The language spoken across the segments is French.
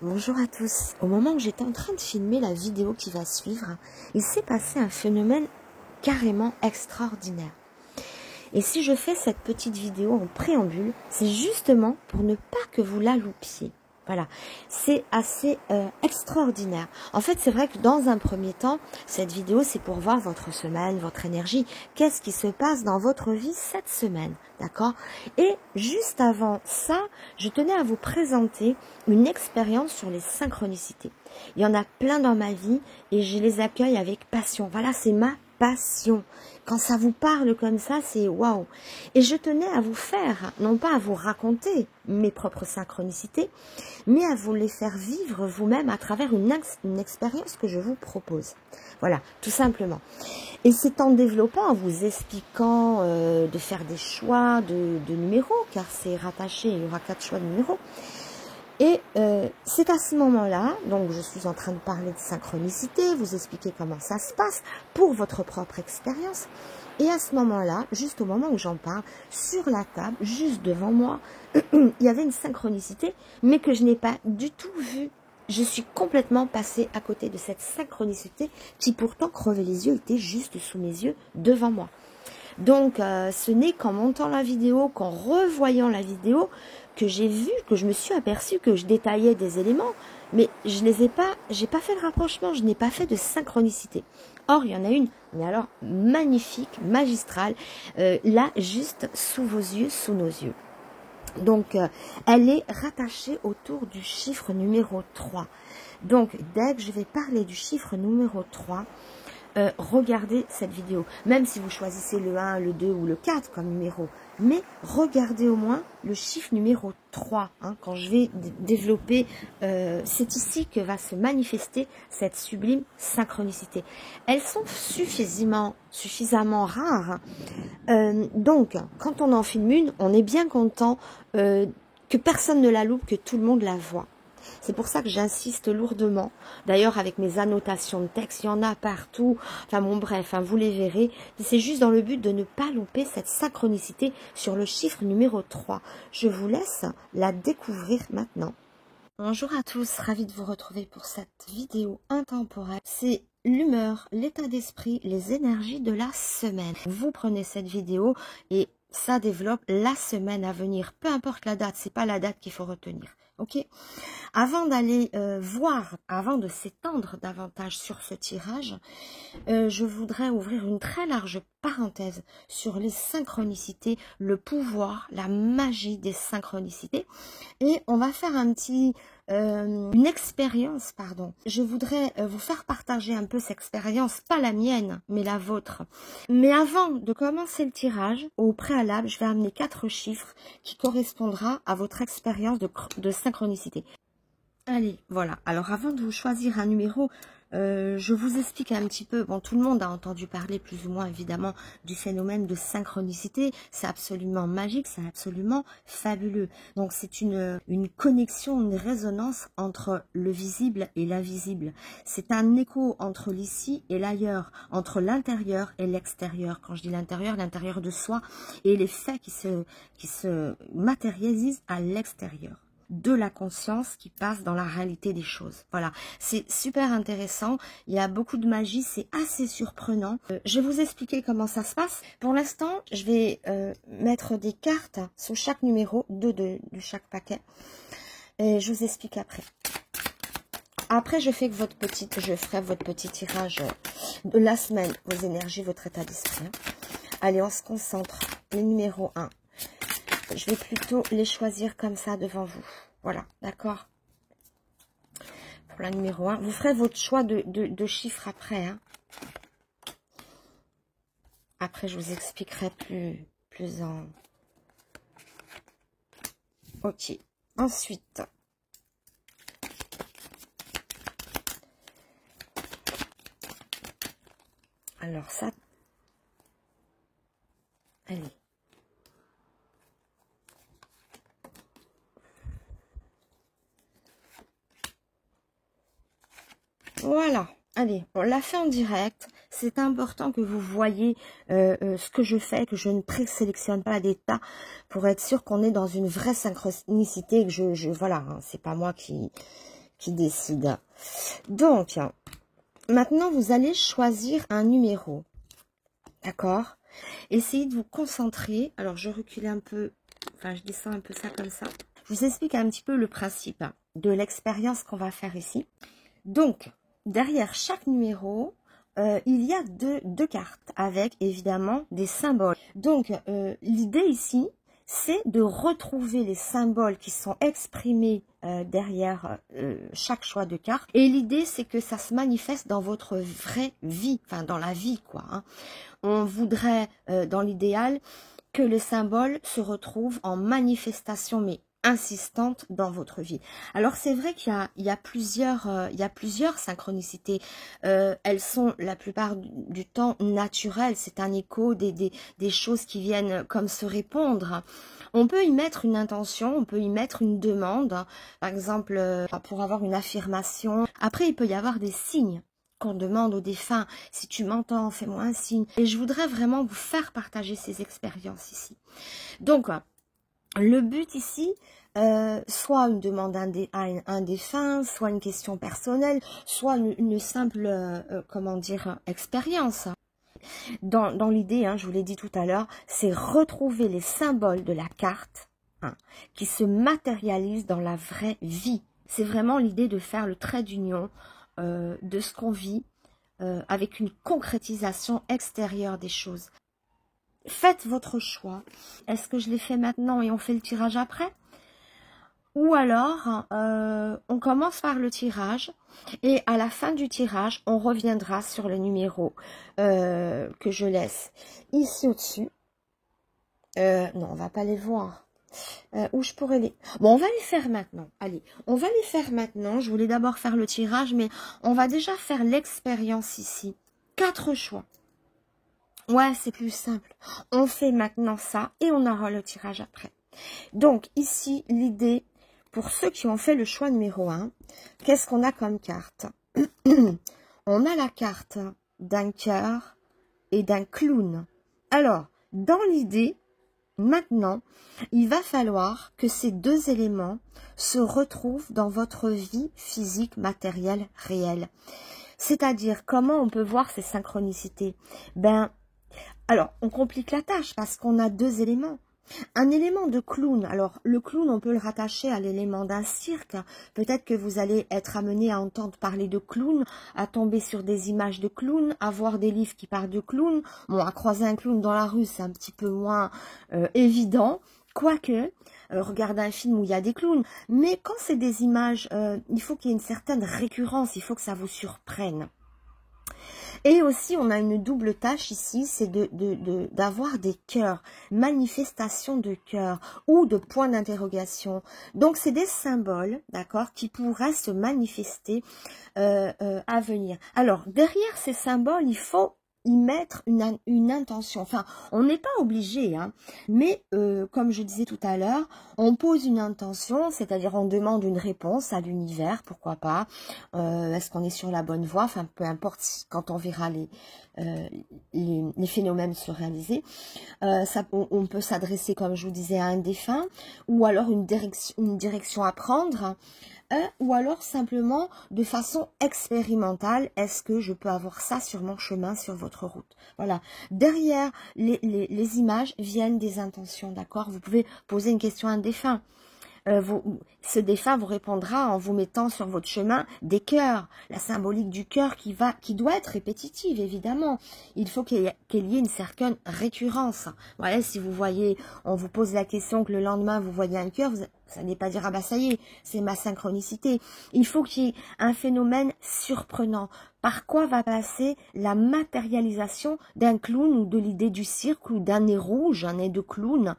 Bonjour à tous. Au moment où j'étais en train de filmer la vidéo qui va suivre, il s'est passé un phénomène carrément extraordinaire. Et si je fais cette petite vidéo en préambule, c'est justement pour ne pas que vous la loupiez. Voilà, c'est assez extraordinaire. En fait, c'est vrai que dans un premier temps, cette vidéo, c'est pour voir votre semaine, votre énergie. Qu'est-ce qui se passe dans votre vie cette semaine, d'accord? Et juste avant ça, je tenais à vous présenter une expérience sur les synchronicités. Il y en a plein dans ma vie et je les accueille avec passion. Voilà, c'est ma passion. Quand ça vous parle comme ça, c'est waouh. Et je tenais à vous faire, non pas à vous raconter mes propres synchronicités, mais à vous les faire vivre vous-même à travers une expérience que je vous propose. Voilà, tout simplement. Et c'est en développant, en vous expliquant de faire des choix de numéros, car c'est rattaché, il y aura 4 choix de numéros. Et c'est à ce moment-là, donc je suis en train de parler de synchronicité, vous expliquer comment ça se passe pour votre propre expérience. Et à ce moment-là, juste au moment où j'en parle, sur la table, juste devant moi, il y avait une synchronicité, mais que je n'ai pas du tout vue. Je suis complètement passée à côté de cette synchronicité qui pourtant crevait les yeux, était juste sous mes yeux, devant moi. Donc, ce n'est qu'en montant la vidéo, qu'en revoyant la vidéo, que j'ai vu, que je me suis aperçue que je détaillais des éléments, mais je les ai pas, j'ai pas fait le rapprochement, je n'ai pas fait de synchronicité. Or, il y en a une, mais alors magnifique, magistrale, là, juste sous vos yeux, sous nos yeux. Donc, elle est rattachée autour du chiffre numéro 3. Donc, dès que je vais parler du chiffre numéro 3, regardez cette vidéo, même si vous choisissez le 1, le 2 ou le 4 comme numéro, mais regardez au moins le chiffre numéro 3, hein, quand je vais développer, c'est ici que va se manifester cette sublime synchronicité. Elles sont suffisamment rares, donc quand on en filme une, on est bien content que personne ne la loupe, que tout le monde la voit. C'est pour ça que j'insiste lourdement. D'ailleurs, avec mes annotations de texte, il y en a partout. Enfin bon, bref, hein, vous les verrez. C'est juste dans le but de ne pas louper cette synchronicité sur le chiffre numéro 3. Je vous laisse la découvrir maintenant. Bonjour à tous, ravi de vous retrouver pour cette vidéo intemporelle. C'est l'humeur, l'état d'esprit, les énergies de la semaine. Vous prenez cette vidéo et ça développe la semaine à venir. Peu importe la date, c'est pas la date qu'il faut retenir. Ok. Avant d'aller voir, avant de s'étendre davantage sur ce tirage, je voudrais ouvrir une très large parenthèse sur les synchronicités, le pouvoir, la magie des synchronicités. Et on va faire une expérience, pardon. Je voudrais vous faire partager un peu cette expérience, pas la mienne, mais la vôtre. Mais avant de commencer le tirage, au préalable, je vais amener 4 chiffres qui correspondra à votre expérience de synchronicité. Allez, voilà. Alors, avant de vous choisir un numéro, je vous explique un petit peu. Bon, tout le monde a entendu parler plus ou moins, évidemment, du phénomène de synchronicité. C'est absolument magique, c'est absolument fabuleux. Donc, c'est une connexion, une résonance entre le visible et l'invisible. C'est un écho entre l'ici et l'ailleurs, entre l'intérieur et l'extérieur. Quand je dis l'intérieur de soi et les faits qui se matérialisent à l'extérieur de la conscience qui passe dans la réalité des choses. Voilà, c'est super intéressant, il y a beaucoup de magie, c'est assez surprenant. Je vais vous expliquer comment ça se passe. Pour l'instant, je vais mettre des cartes sous chaque numéro, 2 de chaque paquet, et je vous explique après. Après, je ferai votre petit tirage de la semaine, vos énergies, votre état d'esprit. Allez, on se concentre. Le numéro 1. Je vais plutôt les choisir comme ça devant vous. Voilà, d'accord? Pour la numéro 1. Vous ferez votre choix de chiffres après. Hein. Après, je vous expliquerai plus en... Ok. Ensuite... Alors ça... Allez. Voilà, allez, on l'a fait en direct. C'est important que vous voyez ce que je fais, que je ne présélectionne pas des tas pour être sûr qu'on est dans une vraie synchronicité. Que voilà, hein, c'est pas moi qui qui décide. Donc, maintenant, vous allez choisir un numéro. D'accord? Essayez de vous concentrer. Alors, je recule un peu. Enfin, je descends un peu ça comme ça. Je vous explique un petit peu le principe de l'expérience qu'on va faire ici. Donc, derrière chaque numéro, il y a deux cartes avec, évidemment, des symboles. Donc, l'idée ici, c'est de retrouver les symboles qui sont exprimés derrière chaque choix de carte. Et l'idée, c'est que ça se manifeste dans votre vraie vie, enfin dans la vie, quoi. Hein. On voudrait, dans l'idéal, que les symboles se retrouvent en manifestation, mais insistante dans votre vie. Alors c'est vrai qu'il y a plusieurs synchronicités. Elles sont la plupart du temps naturelles. C'est un écho des choses qui viennent comme se répondre. On peut y mettre une intention, on peut y mettre une demande. Par exemple, pour avoir une affirmation. Après, il peut y avoir des signes qu'on demande aux défunts. Si tu m'entends, fais-moi un signe. Et je voudrais vraiment vous faire partager ces expériences ici. Donc, le but ici, soit une demande à un défunt, soit une question personnelle, soit une simple, comment dire, expérience. Dans l'idée, hein, je vous l'ai dit tout à l'heure, c'est retrouver les symboles de la carte qui se matérialisent dans la vraie vie. C'est vraiment l'idée de faire le trait d'union de ce qu'on vit avec une concrétisation extérieure des choses. Faites votre choix. Est-ce que je l'ai fait maintenant et on fait le tirage après? Ou alors, on commence par le tirage et à la fin du tirage, on reviendra sur le numéro que je laisse ici au-dessus. Non, on va pas les voir. Où je pourrais les... Bon, on va les faire maintenant. Allez, on va les faire maintenant. Je voulais d'abord faire le tirage, mais on va déjà faire l'expérience ici. 4 choix. Ouais, c'est plus simple. On fait maintenant ça et on aura le tirage après. Donc, ici, l'idée, pour ceux qui ont fait le choix numéro 1, qu'est-ce qu'on a comme carte? On a la carte d'un cœur et d'un clown. Alors, dans l'idée, maintenant, il va falloir que ces deux éléments se retrouvent dans votre vie physique, matérielle, réelle. C'est-à-dire, comment on peut voir ces synchronicités? Alors, on complique la tâche parce qu'on a deux éléments. Un élément de clown, alors le clown, on peut le rattacher à l'élément d'un cirque. Peut-être que vous allez être amené à entendre parler de clown, à tomber sur des images de clown, à voir des livres qui parlent de clown. Bon, à croiser un clown dans la rue, c'est un petit peu moins évident. Quoique, regarder un film où il y a des clowns. Mais quand c'est des images, il faut qu'il y ait une certaine récurrence, il faut que ça vous surprenne. Et aussi, on a une double tâche ici, c'est d'avoir des cœurs, manifestations de cœurs ou de points d'interrogation. Donc, c'est des symboles, d'accord, qui pourraient se manifester à venir. Alors, derrière ces symboles, il faut y mettre une intention. Enfin, on n'est pas obligé, hein, mais comme je disais tout à l'heure, on pose une intention, c'est-à-dire on demande une réponse à l'univers, pourquoi pas, est-ce qu'on est sur la bonne voie, enfin peu importe quand on verra les phénomènes se réaliser. On peut s'adresser, comme je vous disais, à un défunt, ou alors une direction à prendre, ou alors simplement de façon expérimentale, est-ce que je peux avoir ça sur mon chemin, sur votre route? Voilà, derrière les images viennent des intentions, d'accord? Vous pouvez poser une question à un défunt. Ce défunt vous répondra en vous mettant sur votre chemin des cœurs, la symbolique du cœur qui doit être répétitive, évidemment. Il faut qu'il y ait une certaine récurrence. Voilà, si vous voyez, on vous pose la question que le lendemain vous voyez un cœur, ça n'est pas dire, ah bah ça y est, c'est ma synchronicité. Il faut qu'il y ait un phénomène surprenant. Par quoi va passer la matérialisation d'un clown ou de l'idée du cirque ou d'un nez rouge, un nez de clown?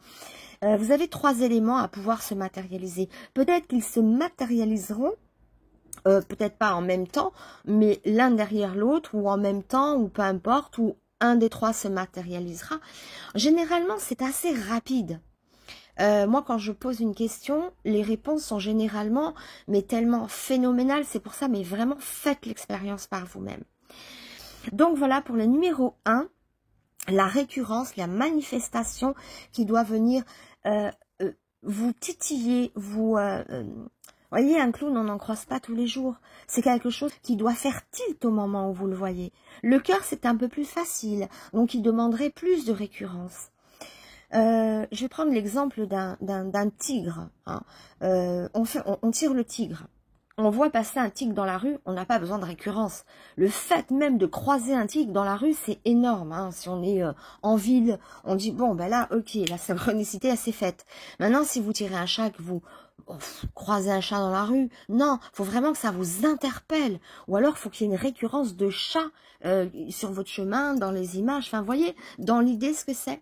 Vous avez 3 éléments à pouvoir se matérialiser. Peut-être qu'ils se matérialiseront, peut-être pas en même temps, mais l'un derrière l'autre, ou en même temps, ou peu importe, ou un des 3 se matérialisera. Généralement, c'est assez rapide. Moi, quand je pose une question, les réponses sont généralement, mais tellement phénoménales, c'est pour ça, mais vraiment, faites l'expérience par vous-même. Donc voilà, pour le numéro 1, la récurrence, la manifestation qui doit venir vous titiller, vous Voyez, un clown, on n'en croise pas tous les jours. C'est quelque chose qui doit faire tilt au moment où vous le voyez. Le cœur, c'est un peu plus facile, donc il demanderait plus de récurrence. Je vais prendre l'exemple d'un tigre. Hein. On tire le tigre. On voit passer un tigre dans la rue, on n'a pas besoin de récurrence. Le fait même de croiser un tigre dans la rue, c'est énorme. Hein. Si on est en ville, on dit, bon, ben là, ok, la synchronicité, elle s'est faite. Maintenant, si vous tirez un chat, que vous croisez un chat dans la rue, non, il faut vraiment que ça vous interpelle. Ou alors, il faut qu'il y ait une récurrence de chat sur votre chemin, dans les images. Enfin, vous voyez, dans l'idée, ce que c'est.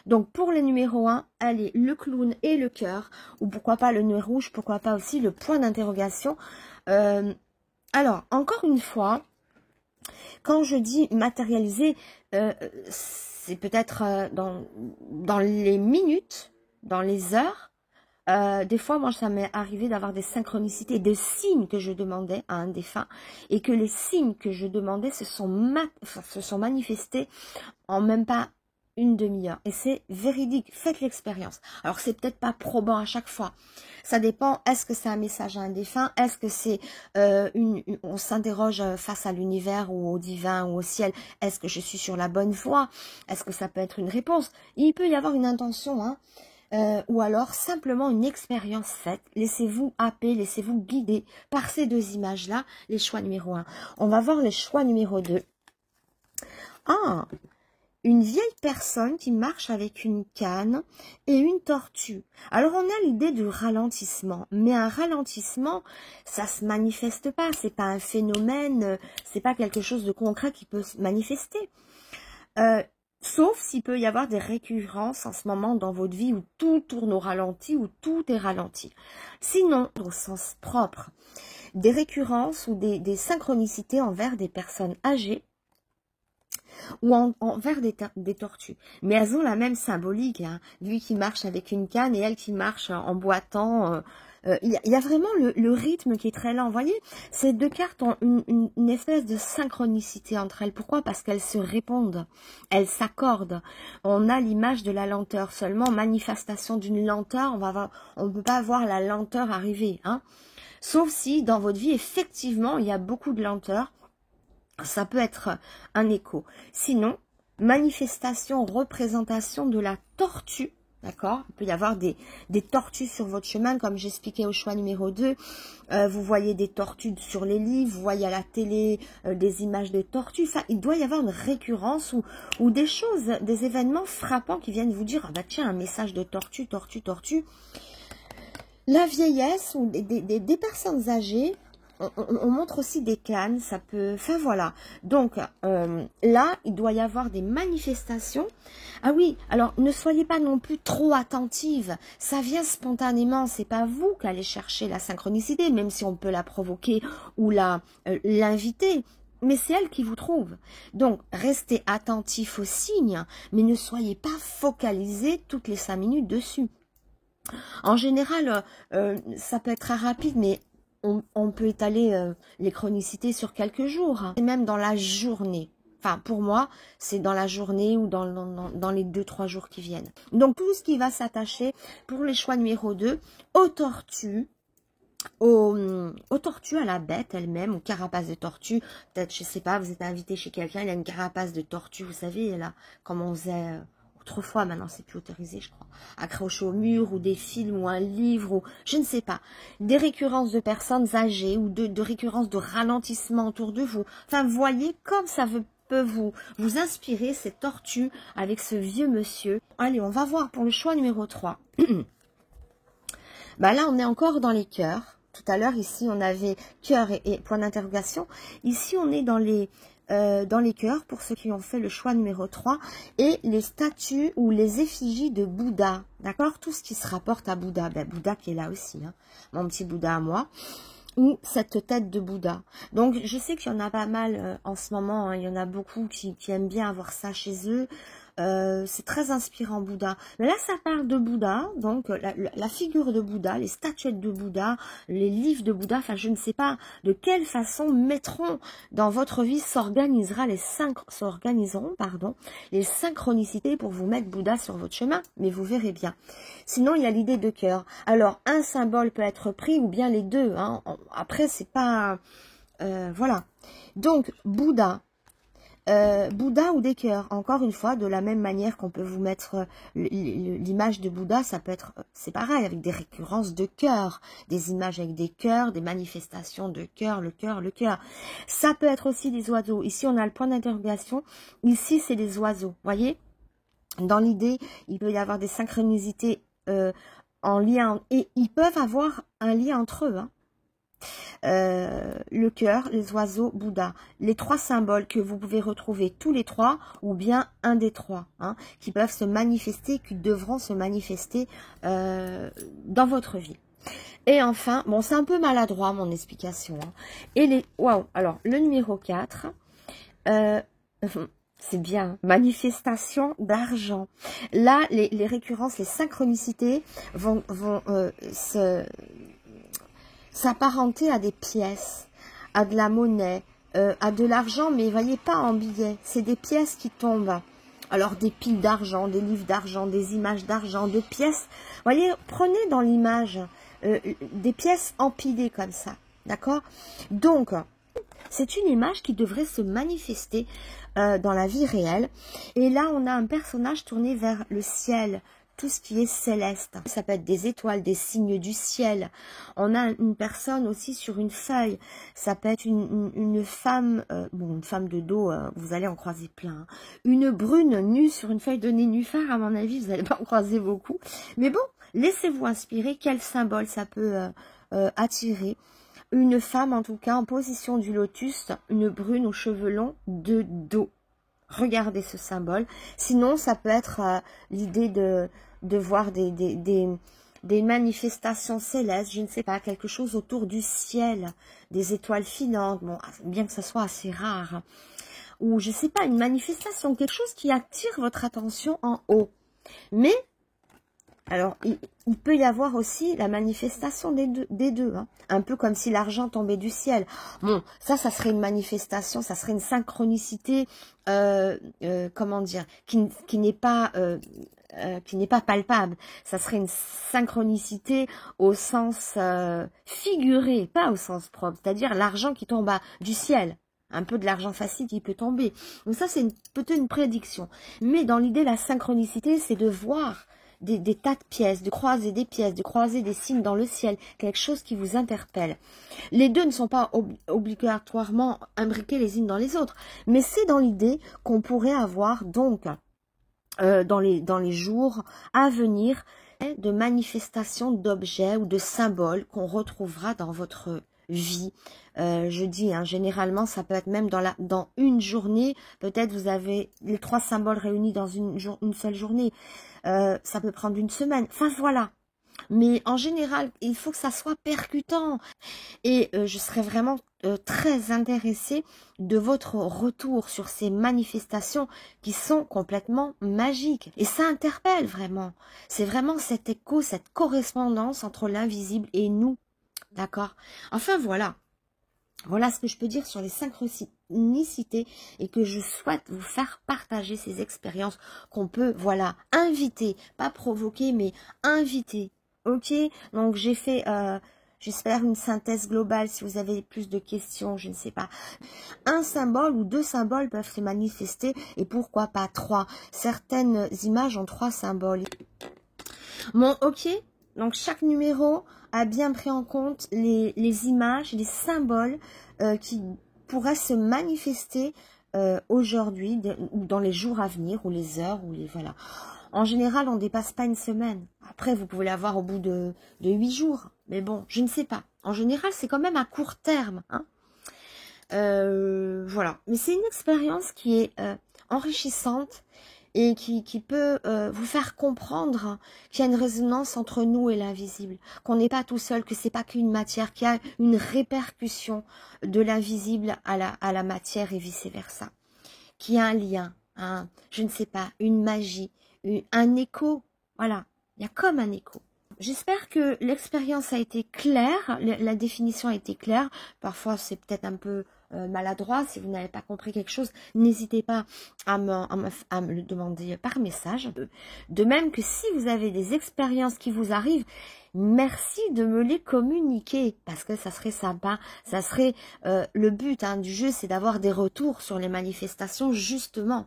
Donc, pour les numéros 1, allez, le clown et le cœur, ou pourquoi pas le nœud rouge, pourquoi pas aussi le point d'interrogation. Alors, encore une fois, quand je dis matérialiser, c'est peut-être dans les minutes, dans les heures. Des fois, moi, ça m'est arrivé d'avoir des synchronicités, des signes que je demandais à un défunt, et que les signes que je demandais se sont manifestés en même pas une demi-heure. Et c'est véridique. Faites l'expérience. Alors, c'est peut-être pas probant à chaque fois. Ça dépend. Est-ce que c'est un message à un défunt? Est-ce que c'est on s'interroge face à l'univers ou au divin ou au ciel? Est-ce que je suis sur la bonne voie? Est-ce que ça peut être une réponse? Il peut y avoir une intention, hein. Ou alors simplement une expérience faite. Laissez-vous happer, laissez-vous guider par ces deux images-là, les choix numéro 1. On va voir les choix numéro 2. Ah, une vieille personne qui marche avec une canne et une tortue. Alors, on a l'idée du ralentissement, mais un ralentissement, ça se manifeste pas. C'est pas un phénomène, c'est pas quelque chose de concret qui peut se manifester. Sauf s'il peut y avoir des récurrences en ce moment dans votre vie où tout tourne au ralenti, où tout est ralenti. Sinon, au sens propre, des récurrences ou des synchronicités envers des personnes âgées, ou envers des tortues. Mais elles ont la même symbolique. Hein. Lui qui marche avec une canne et elle qui marche en boitant. Il y a vraiment le rythme qui est très lent. Vous voyez, ces deux cartes ont une espèce de synchronicité entre elles. Pourquoi? Parce qu'elles se répondent. Elles s'accordent. On a l'image de la lenteur. Seulement, manifestation d'une lenteur, on ne peut pas voir la lenteur arriver. Hein. Sauf si, dans votre vie, effectivement, il y a beaucoup de lenteur. Ça peut être un écho. Sinon, manifestation, représentation de la tortue, d'accord? Il peut y avoir des tortues sur votre chemin, comme j'expliquais au choix numéro 2. Vous voyez des tortues sur les livres, vous voyez à la télé des images de tortues. Enfin, il doit y avoir une récurrence ou des choses, des événements frappants qui viennent vous dire, ah bah tiens, un message de tortue, tortue, tortue. La vieillesse ou des personnes âgées. On montre aussi des cannes, ça peut... Enfin, voilà. Donc, là, il doit y avoir des manifestations. Ah oui, alors, ne soyez pas non plus trop attentive. Ça vient spontanément. C'est pas vous qui allez chercher la synchronicité, même si on peut la provoquer ou l'inviter. Mais c'est elle qui vous trouve. Donc, restez attentif aux signes, mais ne soyez pas focalisé toutes les 5 minutes dessus. En général, ça peut être très rapide, mais... On peut étaler les chronicités sur quelques jours, hein. Et même dans la journée. Enfin, pour moi, c'est dans la journée ou dans les 2-3 jours qui viennent. Donc, tout ce qui va s'attacher pour les choix numéro 2, aux tortues, aux tortues, à la bête elle-même, aux carapaces de tortue. Peut-être, je sais pas, vous êtes invité chez quelqu'un, il a une carapace de tortue, vous savez, là, comme on faisait... autrefois, maintenant c'est plus autorisé, je crois, accroché au mur ou des films ou un livre ou je ne sais pas, des récurrences de personnes âgées ou de récurrences de ralentissement autour de vous. Enfin, voyez comme ça peut vous inspirer cette tortue avec ce vieux monsieur. Allez, on va voir pour le choix numéro 3. Bah là, on est encore dans les cœurs. Tout à l'heure, ici, on avait cœur et point d'interrogation. Ici, on est dans les cœurs, pour ceux qui ont fait le choix numéro 3, et les statues ou les effigies de Bouddha, d'accord? Tout ce qui se rapporte à Bouddha, ben, Bouddha qui est là aussi, hein, mon petit Bouddha à moi, ou cette tête de Bouddha. Donc, je sais qu'il y en a pas mal en ce moment, hein, il y en a beaucoup qui aiment bien avoir ça chez eux. c'est très inspirant Bouddha. Mais là, ça parle de Bouddha, donc la figure de Bouddha, les statuettes de Bouddha, les livres de Bouddha, enfin je ne sais pas de quelle façon mettront dans votre vie, s'organiseront les synchronicités pour vous mettre Bouddha sur votre chemin, mais vous verrez bien. Sinon, il y a l'idée de cœur. Alors, un symbole peut être pris ou bien les deux. Hein. Après, c'est pas... voilà. Donc, Bouddha. Bouddha ou des cœurs, encore une fois, de la même manière qu'on peut vous mettre l'image de Bouddha, ça peut être, c'est pareil, avec des récurrences de cœur, des images avec des cœurs, des manifestations de cœur, le cœur, le cœur. Ça peut être aussi des oiseaux. Ici, on a le point d'interrogation. Ici, c'est des oiseaux. Voyez, dans l'idée, il peut y avoir des synchronicités en lien, et ils peuvent avoir un lien entre eux, hein. Le cœur, les oiseaux, Bouddha. Les trois symboles que vous pouvez retrouver tous les trois, ou bien un des trois, hein, qui peuvent se manifester, qui devront se manifester dans votre vie. Et enfin, bon, c'est un peu maladroit mon explication. Hein. Et les... Waouh. Alors, le numéro 4, c'est bien, manifestation d'argent. Là, les récurrences, les synchronicités vont s'apparenter à des pièces, à de la monnaie, à de l'argent, mais voyez pas en billets. C'est des pièces qui tombent. Alors, des piles d'argent, des livres d'argent, des images d'argent, de pièces. Voyez, prenez dans l'image des pièces empilées comme ça. D'accord? Donc, c'est une image qui devrait se manifester dans la vie réelle. Et là, on a un personnage tourné vers le ciel, tout ce qui est céleste. Ça peut être des étoiles, des signes du ciel. On a une personne aussi sur une feuille. Ça peut être une femme, bon, une femme de dos, vous allez en croiser plein. Hein. Une brune nue sur une feuille de nénuphar, à mon avis, vous n'allez pas en croiser beaucoup. Mais bon, laissez-vous inspirer. Quel symbole ça peut attirer? Une femme, en tout cas, en position du lotus, une brune aux cheveux longs de dos. Regardez ce symbole. Sinon, ça peut être l'idée de voir des manifestations célestes, je ne sais pas, quelque chose autour du ciel, des étoiles filantes, bon, bien que ce soit assez rare. Hein. Ou, je ne sais pas, une manifestation, quelque chose qui attire votre attention en haut. Mais... alors, il peut y avoir aussi la manifestation des deux hein. Un peu comme si l'argent tombait du ciel. Bon, ça serait une manifestation, ça serait une synchronicité, comment dire, qui n'est pas palpable. Ça serait une synchronicité au sens figuré, pas au sens propre. C'est-à-dire l'argent qui tombe du ciel. Un peu de l'argent facile qui peut tomber. Donc ça, c'est peut-être une prédiction. Mais dans l'idée, la synchronicité, c'est de voir des tas de pièces, de croiser des pièces, de croiser des signes dans le ciel, quelque chose qui vous interpelle. Les deux ne sont pas obligatoirement imbriqués les unes dans les autres, mais c'est dans l'idée qu'on pourrait avoir donc dans les jours à venir de manifestations d'objets ou de symboles qu'on retrouvera dans votre vie. Je dis, hein, généralement, ça peut être même dans une journée. Peut-être vous avez les trois symboles réunis dans une seule journée. Ça peut prendre une semaine. Enfin, voilà. Mais en général, il faut que ça soit percutant. Et je serais vraiment très intéressée de votre retour sur ces manifestations qui sont complètement magiques. Et ça interpelle vraiment. C'est vraiment cet écho, cette correspondance entre l'invisible et nous. D'accord? Enfin, voilà. Voilà ce que je peux dire sur les synchronicités et que je souhaite vous faire partager ces expériences qu'on peut, voilà, inviter, pas provoquer, mais inviter. Ok? Donc, j'ai fait, j'espère, une synthèse globale. Si vous avez plus de questions, je ne sais pas. Un symbole ou deux symboles peuvent se manifester et pourquoi pas trois. Certaines images ont trois symboles. Bon, ok? Donc, chaque numéro a bien pris en compte les images, les symboles qui pourraient se manifester aujourd'hui ou dans les jours à venir ou les heures ou les voilà. En général, on ne dépasse pas une semaine. Après, vous pouvez l'avoir au bout de 8 jours. Mais bon, je ne sais pas. En général, c'est quand même à court terme. Hein. Voilà. Mais c'est une expérience qui est enrichissante et qui peut vous faire comprendre qu'il y a une résonance entre nous et l'invisible, qu'on n'est pas tout seul, que c'est pas qu'une matière, qu'il y a une répercussion de l'invisible à la matière et vice-versa, qu'il y a un lien, je ne sais pas, une magie, un écho. Voilà, il y a comme un écho. J'espère que l'expérience a été claire, la définition a été claire. Parfois, c'est peut-être un peu maladroit. Si vous n'avez pas compris quelque chose, n'hésitez pas à me le demander par message. De même que si vous avez des expériences qui vous arrivent, merci de me les communiquer parce que ça serait sympa. Ça serait le but du jeu, c'est d'avoir des retours sur les manifestations justement.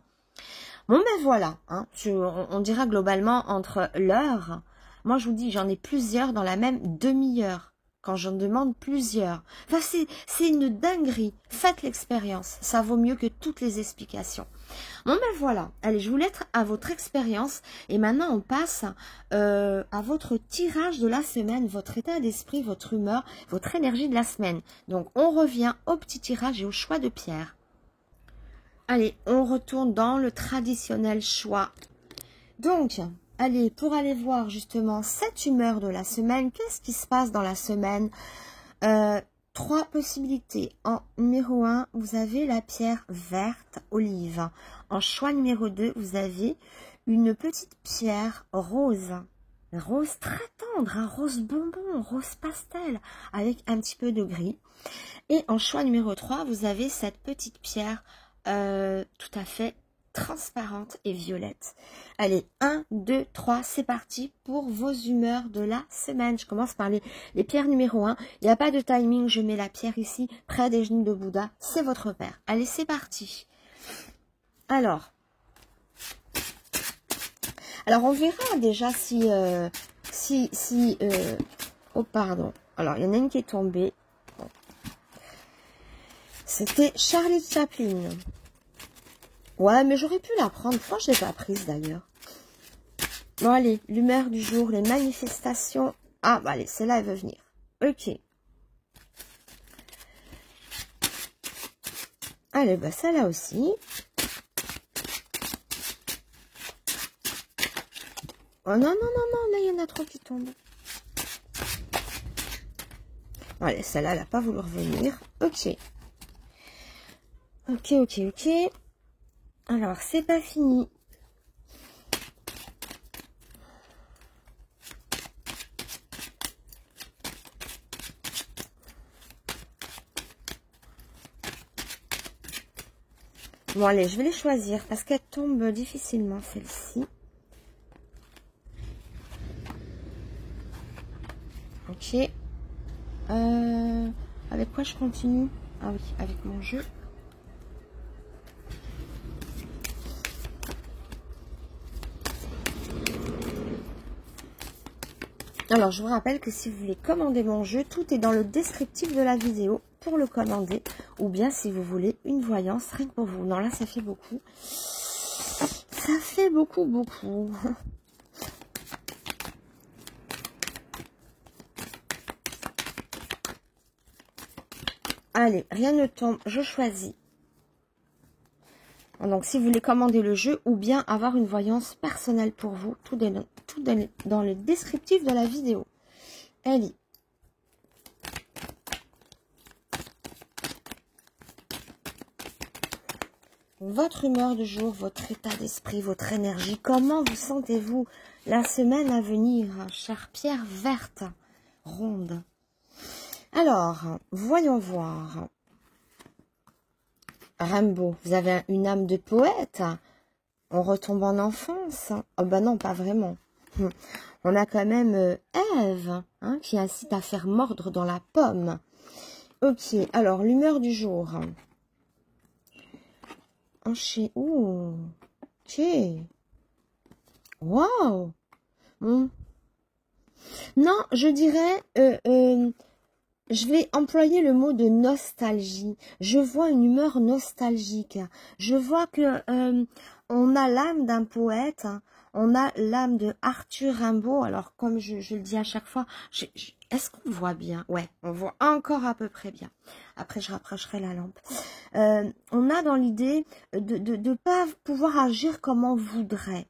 Bon ben voilà, on dira globalement entre l'heure. Moi, je vous dis, j'en ai plusieurs dans la même demi-heure, quand j'en demande plusieurs. Enfin, c'est une dinguerie. Faites l'expérience. Ça vaut mieux que toutes les explications. Bon, ben voilà. Allez, je vous laisse à votre expérience. Et maintenant, on passe à votre tirage de la semaine, votre état d'esprit, votre humeur, votre énergie de la semaine. Donc, on revient au petit tirage et au choix de pierre. Allez, on retourne dans le traditionnel choix. Donc... allez, pour aller voir justement cette humeur de la semaine, qu'est-ce qui se passe dans la semaine? 3 possibilités. En numéro 1, vous avez la pierre verte olive. En choix numéro 2, vous avez une petite pierre rose. Rose très tendre, un rose bonbon, rose pastel, avec un petit peu de gris. Et en choix numéro 3, vous avez cette petite pierre tout à fait transparente et violette. Allez, 1, 2, 3, c'est parti pour vos humeurs de la semaine. Je commence par les pierres numéro 1. Il n'y a pas de timing, je mets la pierre ici, près des genoux de Bouddha. C'est votre père. Allez, c'est parti. Alors, on verra déjà si... oh, pardon. Alors, il y en a une qui est tombée. Bon. C'était Charlie Chaplin. Ouais, mais j'aurais pu la prendre. Pourquoi je ne l'ai pas prise d'ailleurs? Bon, allez, l'humeur du jour, les manifestations. Ah, bah allez, celle-là, elle veut venir. Ok. Allez, bah celle-là aussi. Oh non, non, non, non, là, il y en a 3 qui tombent. Allez, celle-là, elle n'a pas voulu revenir. Ok. Ok, ok, ok. Alors, c'est pas fini. Bon, allez, je vais les choisir parce qu'elles tombent difficilement, celle-ci. Ok. Avec quoi je continue? Ah oui, avec mon jeu. Alors, je vous rappelle que si vous voulez commander mon jeu, tout est dans le descriptif de la vidéo pour le commander. Ou bien, si vous voulez une voyance, rien que pour vous. Non, là, ça fait beaucoup. Ça fait beaucoup, beaucoup. Allez, rien ne tombe, je choisis. Donc, si vous voulez commander le jeu ou bien avoir une voyance personnelle pour vous, tout est dans le descriptif de la vidéo. Ellie. Votre humeur du jour, votre état d'esprit, votre énergie, comment vous sentez-vous la semaine à venir, chère pierre verte, ronde? Alors, voyons voir. Rimbaud, vous avez une âme de poète. On retombe en enfance. Oh ben non, pas vraiment. On a quand même Ève, qui incite à faire mordre dans la pomme. Ok, alors l'humeur du jour. Ouh, ok. Waouh. Non, je dirais... je vais employer le mot de nostalgie. Je vois une humeur nostalgique. Je vois que on a l'âme d'un poète. On a l'âme de Arthur Rimbaud. Alors, comme je le dis à chaque fois, est-ce qu'on voit bien? Ouais, on voit encore à peu près bien. Après, je rapprocherai la lampe. On a dans l'idée de ne pas pouvoir agir comme on voudrait.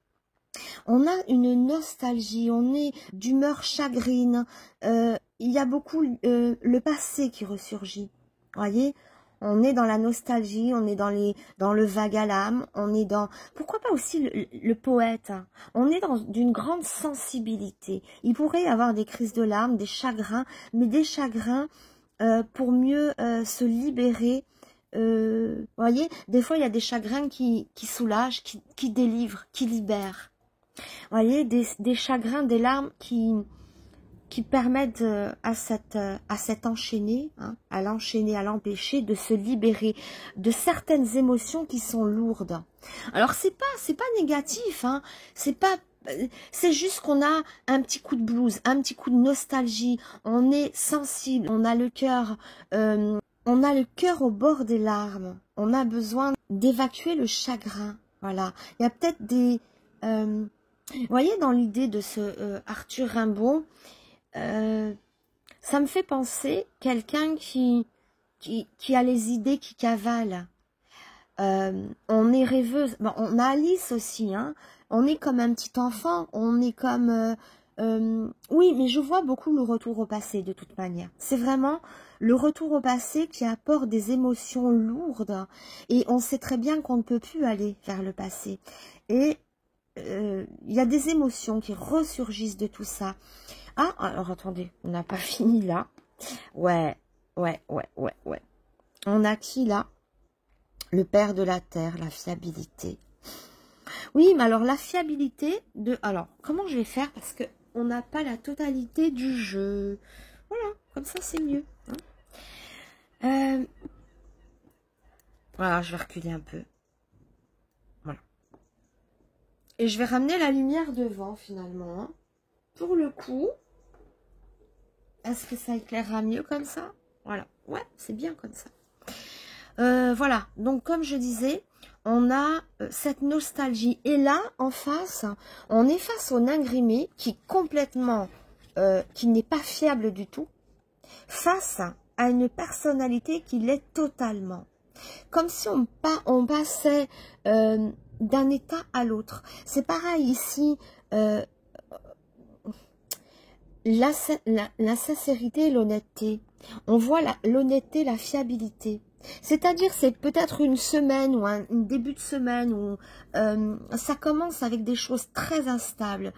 On a une nostalgie, on est d'humeur chagrine. Il y a beaucoup le passé qui ressurgit. Voyez, On est dans la nostalgie, on est dans le vague à l'âme, on est dans... Pourquoi pas aussi le poète, hein. On est dans d'une grande sensibilité. Il pourrait y avoir des crises de larmes, des chagrins, mais des chagrins pour mieux se libérer. Voyez, des fois, il y a des chagrins qui soulagent, qui délivrent, qui libèrent. Voyez, des chagrins, des larmes qui permettent à cet enchaîné, hein, à l'enchaîner, à l'empêcher de se libérer de certaines émotions qui sont lourdes. Alors c'est pas négatif, hein, c'est juste qu'on a un petit coup de blues, un petit coup de nostalgie, on est sensible, on a le cœur au bord des larmes, on a besoin d'évacuer le chagrin, voilà. Il y a peut-être des vous voyez, dans l'idée de ce Arthur Rimbaud, ça me fait penser quelqu'un qui a les idées qui cavalent. On est rêveuse. Bon, on a Alice aussi, hein. On est comme un petit enfant. On est comme... oui, mais je vois beaucoup le retour au passé de toute manière. C'est vraiment le retour au passé qui apporte des émotions lourdes. Et on sait très bien qu'on ne peut plus aller vers le passé. Et il y a des émotions qui ressurgissent de tout ça. Ah, alors attendez, on n'a pas fini là. Ouais. On a qui là? Le père de la terre, la fiabilité. Oui, mais alors la fiabilité de... Alors, comment je vais faire? Parce que on n'a pas la totalité du jeu. Voilà, comme ça c'est mieux. Hein. Voilà, je vais reculer un peu. Voilà. Et je vais ramener la lumière devant finalement. Hein. Pour le coup... Est-ce que ça éclairera mieux comme ça? Voilà. Ouais, c'est bien comme ça. Voilà. Donc, comme je disais, on a cette nostalgie. Et là, en face, on est face au nain grimé qui est complètement... qui n'est pas fiable du tout. Face à une personnalité qui l'est totalement. Comme si on passait d'un état à l'autre. C'est pareil ici... La sincérité et l'honnêteté. On voit l'honnêteté, la fiabilité. C'est-à-dire, c'est peut-être une semaine ou un début de semaine où ça commence avec des choses très instables,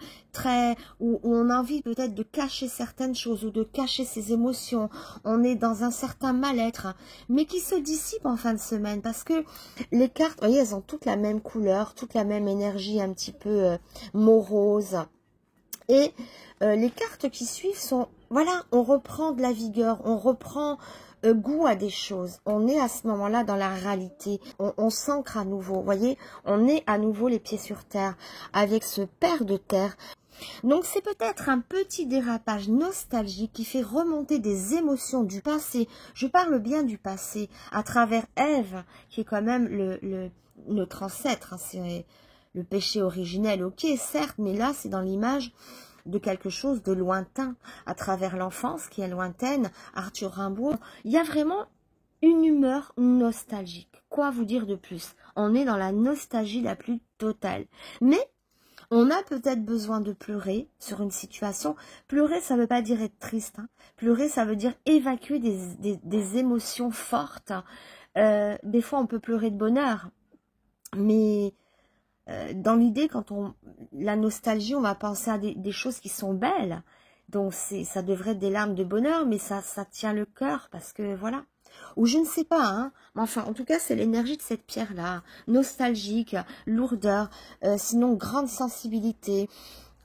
où on a envie peut-être de cacher certaines choses ou de cacher ses émotions. On est dans un certain mal-être, mais qui se dissipe en fin de semaine parce que les cartes, vous voyez, elles ont toutes la même couleur, toute la même énergie un petit peu morose. Et les cartes qui suivent sont, voilà, on reprend de la vigueur, on reprend goût à des choses. On est à ce moment-là dans la réalité, on s'ancre à nouveau, vous voyez, on est à nouveau les pieds sur terre, avec ce père de terre. Donc c'est peut-être un petit dérapage nostalgique qui fait remonter des émotions du passé. Je parle bien du passé, à travers Ève, qui est quand même notre ancêtre, hein, c'est... Le péché originel, ok, certes, mais là, c'est dans l'image de quelque chose de lointain, à travers l'enfance qui est lointaine, Arthur Rimbaud. Il y a vraiment une humeur nostalgique. Quoi vous dire de plus? On est dans la nostalgie la plus totale. Mais on a peut-être besoin de pleurer sur une situation. Pleurer, ça ne veut pas dire être triste. Hein. Pleurer, ça veut dire évacuer des émotions fortes. Des fois, on peut pleurer de bonheur, mais... dans l'idée, quand la nostalgie, on va penser à des choses qui sont belles. Donc, ça devrait être des larmes de bonheur, mais ça tient le cœur parce que, voilà. Ou je ne sais pas, hein. Mais enfin, en tout cas, c'est l'énergie de cette pierre-là. Nostalgique, lourdeur, sinon grande sensibilité.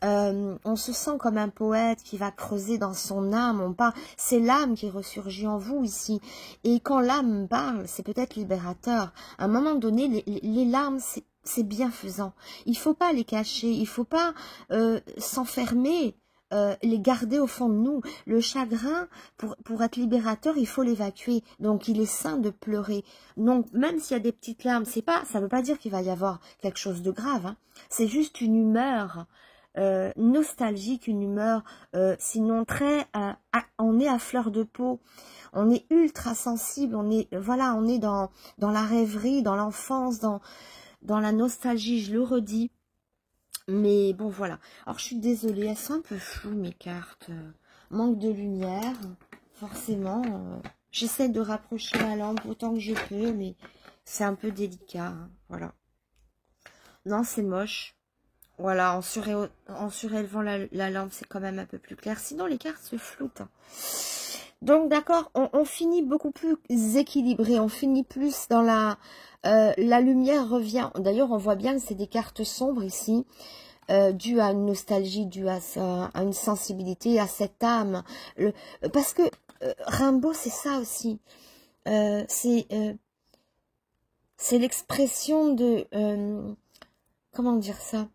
On se sent comme un poète qui va creuser dans son âme. C'est l'âme qui ressurgit en vous ici. Et quand l'âme parle, c'est peut-être libérateur. À un moment donné, les larmes, c'est bienfaisant. Il faut pas les cacher, il faut pas s'enfermer, les garder au fond de nous. Le chagrin, pour être libérateur, il faut l'évacuer. Donc, il est sain de pleurer. Donc, même s'il y a des petites larmes, ça veut pas dire qu'il va y avoir quelque chose de grave. Hein. C'est juste une humeur nostalgique, une humeur sinon très... on est à fleur de peau. On est ultra sensible. On est dans la rêverie, dans l'enfance, dans la nostalgie, je le redis. Mais bon, voilà. Alors, je suis désolée, elles sont un peu floues, mes cartes. Manque de lumière, forcément. J'essaie de rapprocher la lampe autant que je peux, mais c'est un peu délicat. Hein, voilà. Non, c'est moche. Voilà, en surélevant la lampe, c'est quand même un peu plus clair. Sinon, les cartes se floutent. Hein. Donc, d'accord, on finit beaucoup plus équilibré. On finit plus dans la lumière revient. D'ailleurs, on voit bien que c'est des cartes sombres ici. Dû à une nostalgie, dû à une sensibilité, à cette âme. Parce que Rimbaud, c'est ça aussi. C'est l'expression de... comment dire ça?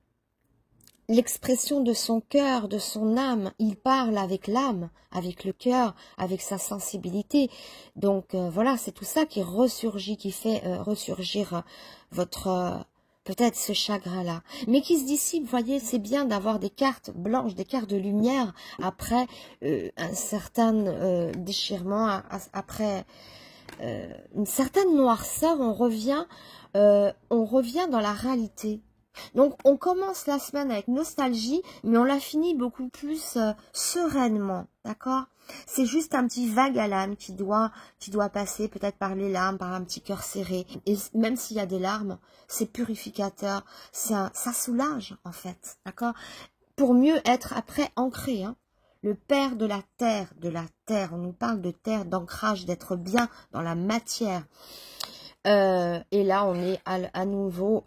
L'expression de son cœur, de son âme. Il parle avec l'âme, avec le cœur, avec sa sensibilité. Donc voilà, c'est tout ça qui ressurgit, qui fait ressurgir votre... peut-être ce chagrin-là, mais qui se dissipe. Vous voyez, c'est bien d'avoir des cartes blanches, des cartes de lumière, après un certain déchirement, après une certaine noirceur, on revient dans la réalité. Donc, on commence la semaine avec nostalgie, mais on la finit beaucoup plus sereinement, d'accord? C'est juste un petit vague à l'âme qui doit passer peut-être par les larmes, par un petit cœur serré. Et même s'il y a des larmes, c'est purificateur, ça soulage en fait, d'accord? Pour mieux être après ancré, hein? Le père de la terre, on nous parle de terre, d'ancrage, d'être bien dans la matière. Et là, on est à nouveau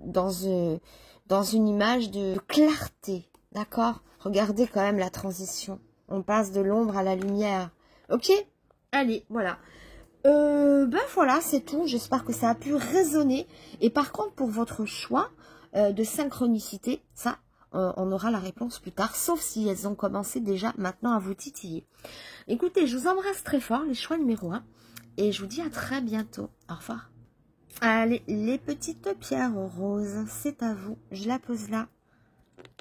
dans une image de clarté, d'accord? Regardez quand même la transition. On passe de l'ombre à la lumière. Ok? Allez, voilà. Ben voilà, c'est tout. J'espère que ça a pu résonner. Et par contre, pour votre choix de synchronicité, ça, on aura la réponse plus tard, sauf si elles ont commencé déjà maintenant à vous titiller. Écoutez, je vous embrasse très fort, les choix numéro 1. Et je vous dis à très bientôt. Au revoir. Allez, les petites pierres roses, c'est à vous. Je la pose là.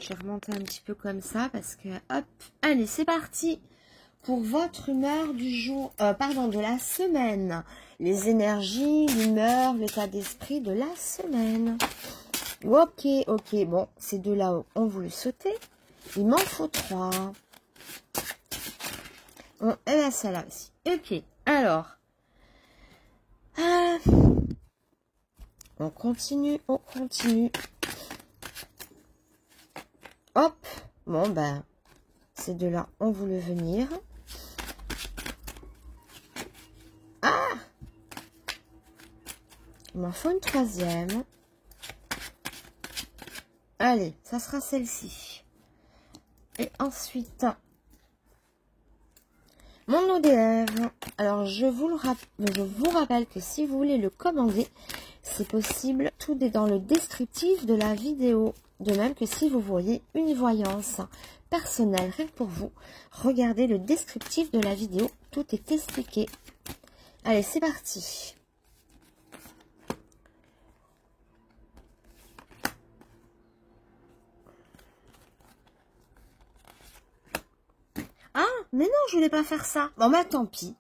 Je vais remonter un petit peu comme ça parce que, hop, allez, c'est parti pour votre humeur du jour, de la semaine. Les énergies, l'humeur, l'état d'esprit de la semaine. Ok, bon, ces deux là ont voulu sauter. Il m'en faut 3. Bon, et là, celle-là aussi. Ok, alors... on continue. Hop. Bon, ben, ces deux-là ont voulu venir. Ah! Il m'en faut une 3e. Allez, ça sera celle-ci. Et ensuite, mon ODF. Alors, je vous rappelle que si vous voulez le commander, c'est possible. Tout est dans le descriptif de la vidéo. De même que si vous voyez une voyance personnelle rien que pour vous, regardez le descriptif de la vidéo. Tout est expliqué. Allez, c'est parti. Ah, mais non, je voulais pas faire ça. Bon, bah, tant pis.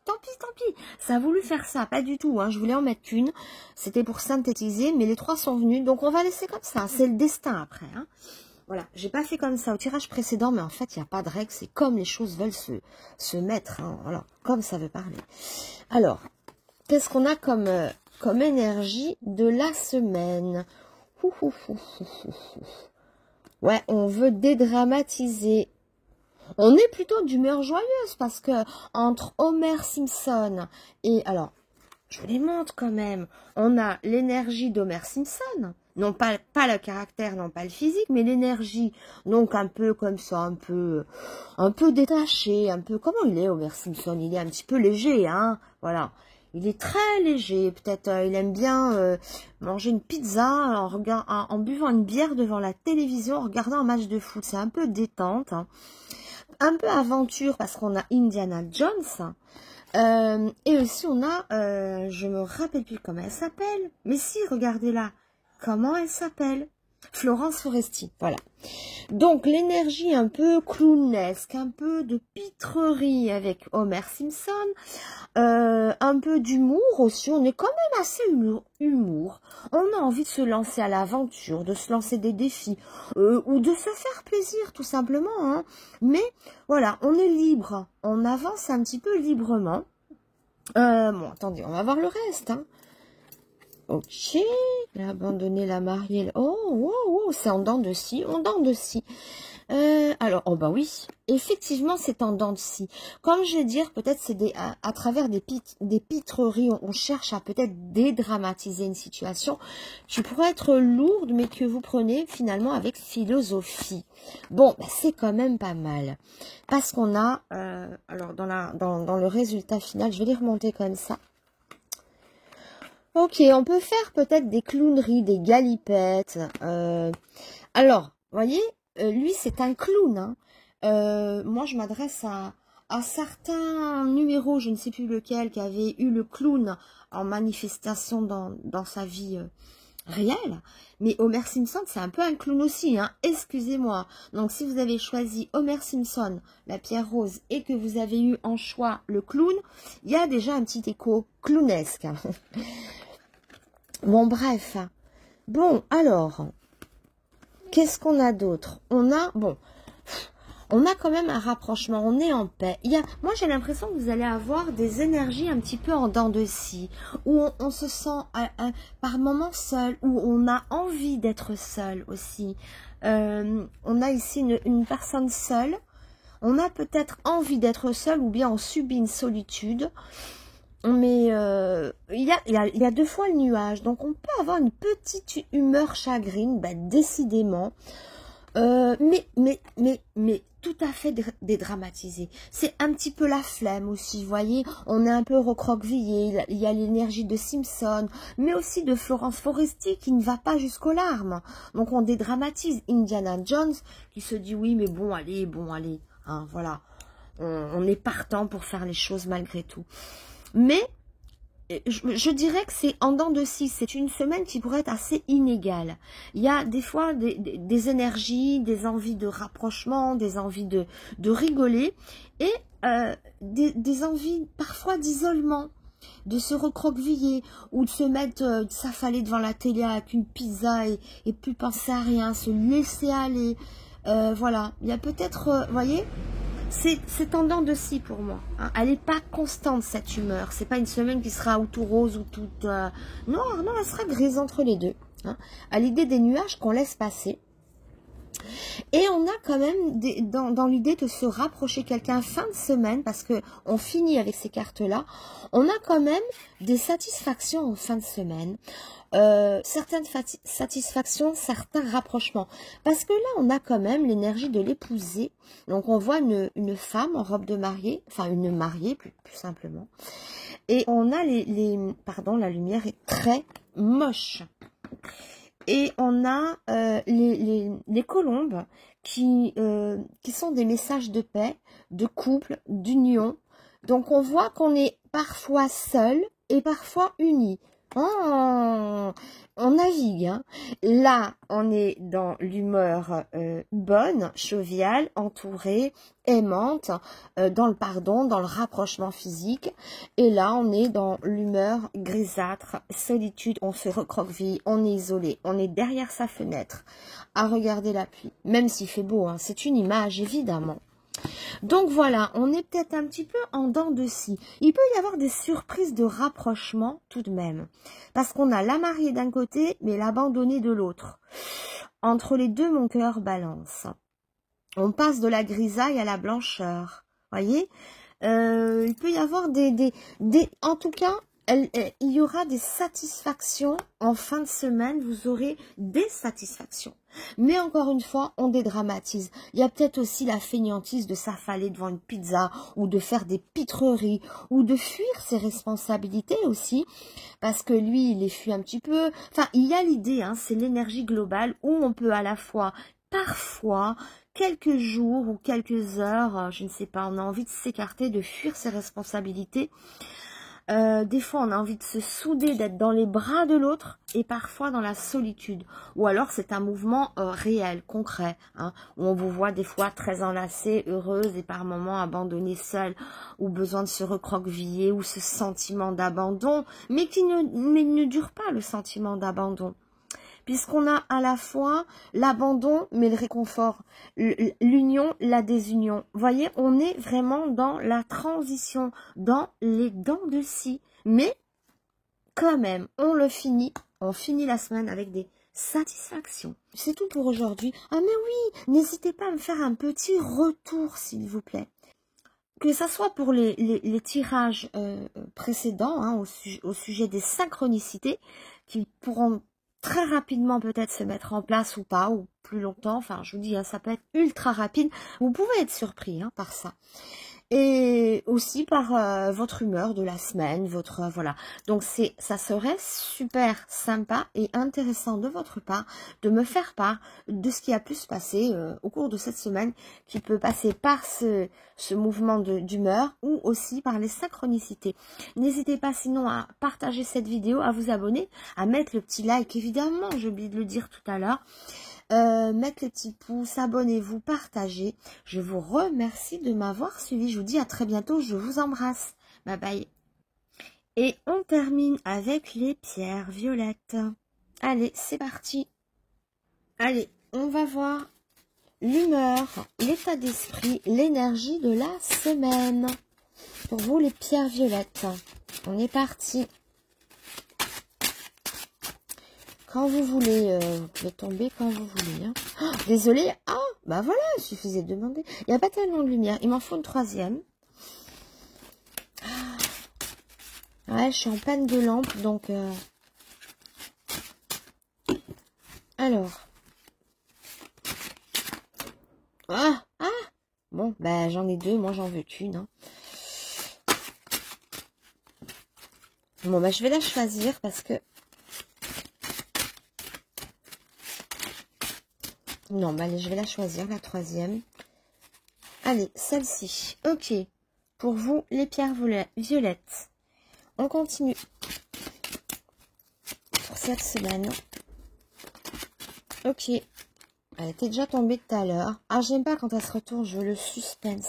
Ça a voulu faire ça, pas du tout, hein. Je voulais en mettre qu'une. C'était pour synthétiser, mais les 3 sont venus, donc on va laisser comme ça. C'est le destin après, hein. Voilà, j'ai pas fait comme ça au tirage précédent, mais en fait, il n'y a pas de règle. C'est comme les choses veulent se mettre, hein. Voilà, comme ça veut parler. Alors, qu'est-ce qu'on a comme énergie de la semaine? Ouais, on veut dédramatiser. On est plutôt d'humeur joyeuse parce que entre Homer Simpson et... Alors, je vous les montre quand même. On a l'énergie d'Homer Simpson. Non pas le caractère, non pas le physique, mais l'énergie. Donc un peu comme ça, un peu détaché, un peu... Comment il est Homer Simpson? Il est un petit peu léger, hein. Voilà. Il est très léger. Peut-être il aime bien manger une pizza en buvant une bière devant la télévision, en regardant un match de foot. C'est un peu détente, hein. Un peu aventure parce qu'on a Indiana Jones. Et aussi on a, je me rappelle plus comment elle s'appelle. Mais si, regardez là. Comment elle s'appelle? Florence Foresti, voilà. Donc l'énergie un peu clownesque, un peu de pitrerie avec Homer Simpson, un peu d'humour aussi, on est quand même assez humour. On a envie de se lancer à l'aventure, de se lancer des défis, ou de se faire plaisir tout simplement, hein. Mais voilà, on est libre, on avance un petit peu librement. Bon, attendez, on va voir le reste. Hein. Ok, abandonner la mariée. Oh, wow, wow, c'est en dents de scie, en dents de scie. Alors, oh bah oui, effectivement, c'est en dents de scie. Comme je vais dire, peut-être c'est à travers des pitreries, on cherche à peut-être dédramatiser une situation qui pourrait être lourde, mais que vous prenez finalement avec philosophie. Bon, bah, c'est quand même pas mal. Parce qu'on a, alors dans le résultat final, je vais les remonter comme ça. Ok, on peut faire peut-être des clowneries, des galipettes. Alors, voyez, lui, c'est un clown. Hein. Moi, je m'adresse à certains numéros, je ne sais plus lequel, qui avait eu le clown en manifestation dans sa vie réelle. Mais Homer Simpson, c'est un peu un clown aussi. Hein. Excusez-moi. Donc, si vous avez choisi Homer Simpson, la pierre rose, et que vous avez eu en choix le clown, il y a déjà un petit écho clownesque. Bon, bref. Bon, alors, qu'est-ce qu'on a d'autre? On a quand même un rapprochement, on est en paix. Moi, j'ai l'impression que vous allez avoir des énergies un petit peu en dents de scie, où on se sent par moments seul, où on a envie d'être seul aussi. On a ici une personne seule, on a peut-être envie d'être seul, ou bien on subit une solitude. Mais il y a deux fois le nuage, donc on peut avoir une petite humeur chagrine, ben, décidément, mais tout à fait dédramatisé. C'est un petit peu la flemme aussi, vous voyez, on est un peu recroquevillé, il y a l'énergie de Simpson, mais aussi de Florence Foresti qui ne va pas jusqu'aux larmes. Donc on dédramatise. Indiana Jones qui se dit oui, mais bon, allez, hein, voilà, on est partant pour faire les choses malgré tout. Mais je dirais que c'est en dents de scie, c'est une semaine qui pourrait être assez inégale. Il y a des fois des énergies, des envies de rapprochement, des envies de rigoler et des envies parfois d'isolement, de se recroqueviller ou de se mettre, de s'affaler devant la télé avec une pizza et plus penser à rien, se laisser aller. Voilà, il y a peut-être, vous voyez, c'est en dents de scie pour moi. Hein. Elle n'est pas constante, cette humeur. C'est pas une semaine qui sera ou tout rose ou toute noire. Non, elle sera grise entre les deux. Hein. À l'idée des nuages qu'on laisse passer. Et on a quand même dans l'idée de se rapprocher quelqu'un fin de semaine, parce que on finit avec ces cartes-là, on a quand même des satisfactions en fin de semaine. Certaines satisfactions, certains rapprochements. Parce que là, on a quand même l'énergie de l'épouser. Donc, on voit une femme en robe de mariée, enfin une mariée plus simplement. Et on a pardon, la lumière est très moche. Et on a les colombes qui sont des messages de paix, de couple, d'union. Donc, on voit qu'on est parfois seul et parfois unis. Oh, on navigue. Hein. Là, on est dans l'humeur bonne, joviale, entourée, aimante, dans le pardon, dans le rapprochement physique. Et là, on est dans l'humeur grisâtre, solitude, on se recroqueville, on est isolé, on est derrière sa fenêtre à regarder la pluie. Même s'il fait beau, hein, c'est une image, évidemment. Donc voilà, on est peut-être un petit peu en dents de scie. Il peut y avoir des surprises de rapprochement tout de même. Parce qu'on a la mariée d'un côté, mais l'abandonnée de l'autre. Entre les deux, mon cœur balance. On passe de la grisaille à la blancheur. Voyez, il peut y avoir en tout cas, il y aura des satisfactions en fin de semaine. Vous aurez des satisfactions. Mais encore une fois, on dédramatise. Il y a peut-être aussi la fainéantise de s'affaler devant une pizza ou de faire des pitreries ou de fuir ses responsabilités aussi. Parce que lui, il les fuit un petit peu. Enfin, il y a l'idée, hein, c'est l'énergie globale où on peut à la fois, parfois, quelques jours ou quelques heures, je ne sais pas, on a envie de s'écarter, de fuir ses responsabilités. Des fois, on a envie de se souder, d'être dans les bras de l'autre et parfois dans la solitude. Ou alors, c'est un mouvement réel, concret, hein, où on vous voit des fois très enlacée, heureuse et par moments abandonnée seule, ou besoin de se recroqueviller, ou ce sentiment d'abandon, mais qui ne dure pas, le sentiment d'abandon. puisqu'on a à la fois l'abandon, mais le réconfort, l'union, la désunion. Vous voyez, on est vraiment dans la transition, dans les dents de scie. Mais quand même, on finit la semaine avec des satisfactions. C'est tout pour aujourd'hui. Ah mais oui, n'hésitez pas à me faire un petit retour, s'il vous plaît. Que ça soit pour les tirages précédents, hein, au sujet des synchronicités, qui pourront très rapidement peut-être se mettre en place ou pas, ou plus longtemps. Enfin, je vous dis, hein, ça peut être ultra rapide. Vous pouvez être surpris, hein, par ça. Et aussi par votre humeur de la semaine, votre voilà. Donc ça serait super sympa et intéressant de votre part de me faire part de ce qui a pu se passer au cours de cette semaine, qui peut passer par ce mouvement d'humeur ou aussi par les synchronicités. N'hésitez pas sinon à partager cette vidéo, à vous abonner, à mettre le petit like, évidemment, j'ai oublié de le dire tout à l'heure. Mettre les petits pouces, abonnez-vous, partagez. Je vous remercie de m'avoir suivi. Je vous dis à très bientôt. Je vous embrasse. Bye bye. Et on termine avec les pierres violettes. Allez, c'est parti. Allez, on va voir l'humeur, l'état d'esprit, l'énergie de la semaine. Pour vous, les pierres violettes. On est parti. Quand vous voulez, vous pouvez tomber quand vous voulez. Hein. Oh, désolée. Ah, bah voilà, il suffisait de demander. Il n'y a pas tellement de lumière. Il m'en faut une troisième. Ah. Ouais, je suis en panne de lampe, donc... Alors. Ah, ah. Bon, bah j'en ai deux. Moi, j'en veux qu'une. Hein. Bon, bah je vais la choisir parce que... Non, bah allez, je vais la choisir, la troisième. Allez, celle-ci. Ok. Pour vous, les pierres violettes. On continue. Pour cette semaine. Ok. Elle était déjà tombée tout à l'heure. Ah, j'aime pas quand elle se retourne, je veux le suspense.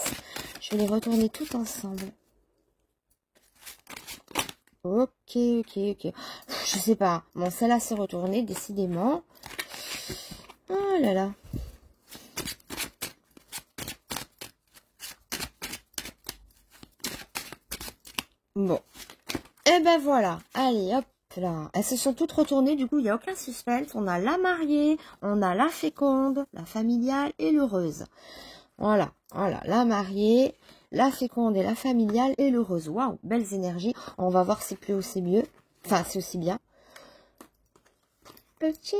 Je vais les retourner toutes ensemble. Ok. Je sais pas. Bon, celle-là s'est retournée, décidément. Oh là là. Bon. Et ben voilà. Allez, hop là. Elles se sont toutes retournées. Du coup, il n'y a aucun suspense. On a la mariée, on a la féconde, la familiale et l'heureuse. Voilà. Voilà. La mariée, la féconde et la familiale et l'heureuse. Waouh, belles énergies. On va voir si plus haut c'est mieux. Enfin, c'est aussi bien. Ok.